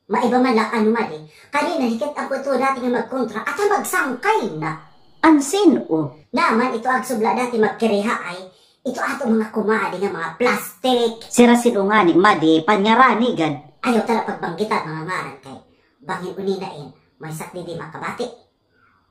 Maiba man lang ano mali. Kanina hikit ako ito dati nga magkontra at magsangkay na. Ansin o? Naman ito ang subla dati magkiriha ay ito ato mga kumadi nga mga plastic. Sira sinungani, madi, panyarani gan. Ayaw tala pagbanggitan mga ngaran kay bangin uninain may sakli di makabati.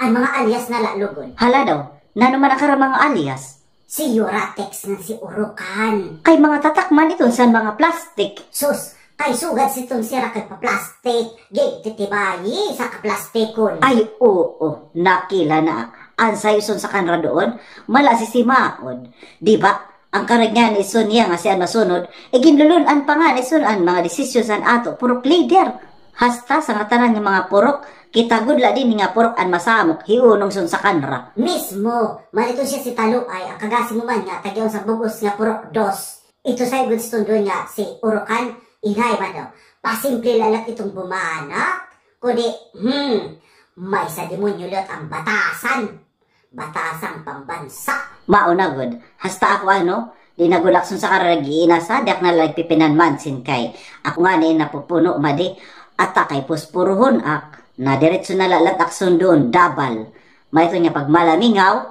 Ang mga alias na lalugon. Hala daw, nanuman ang mga alias? Si Uratex na si Urukan. Kay mga tatakman ito sa mga plastic. Sus, kay sugad si itong sira kay pa-plastic. Gay, titibayi sa ka-plastikon. Ay, oo, nakila na. Ansay son sa kanra doon, mala si Simaod. Di ba? Ang karagyan ni Son niya nga siya masunod, ginlulunan pa nga ni Son ang mga desisyon sa ato, purok leader. Hasta sa nga tanan ng mga purok, kita gudla din nga purok an masamok, hiunong son sa kanra. Mismo, malito siya si Taluay, ang kagasi mo man nga, tagyaw sa bugos nga purok dos. Ito sa Goodstone doon nga, si Urukan, inay man daw, pasimple lalat itong bumana, kundi, may sa demonyo lot ang batasan. Batasang pambansa. Maunagod, hasta ako ano, di nagulakson sa karagi sa dak na lagpipinan mansin kay. Ako nga ni napupuno madi, at kay puspuruhon ak, na diretso na lalat akson doon, dabal. May ito niya pag malamingaw,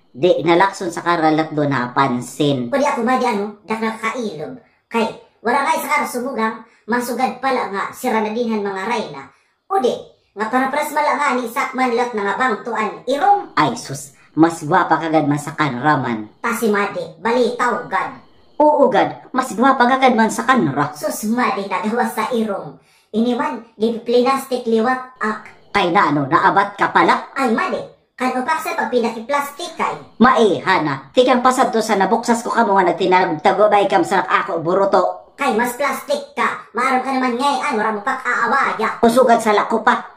di nalakson sa karalat doon na pansin. Pwede ako madi ano, dak nakakailob. Kay, wala nga sa karasubugang, masugad pala nga siranadihan mga rayna. O di, nga parapras mala nga ni sakman lat nga bangtuan irong. Ay sus, mas gwapa kagad man sa kanraman. Tasi madi, balitaw gad. Oo gad, mas gwapa kagad man sa kanra. Sus madi nagawa sa irong. Iniwan, plastic liwat ak. Kay na ano, naabat ka pala. Ay madi, kano pa sa pag pinaki-plastic kay. Maihana, tikang pasad to sa nabuksas ko ka mga nagtinagtagobay kam sa ako buruto. Kay mas plastic ka, maaram ka naman ngayon, wala mo pag-aawaya. Usugad sa lako pa.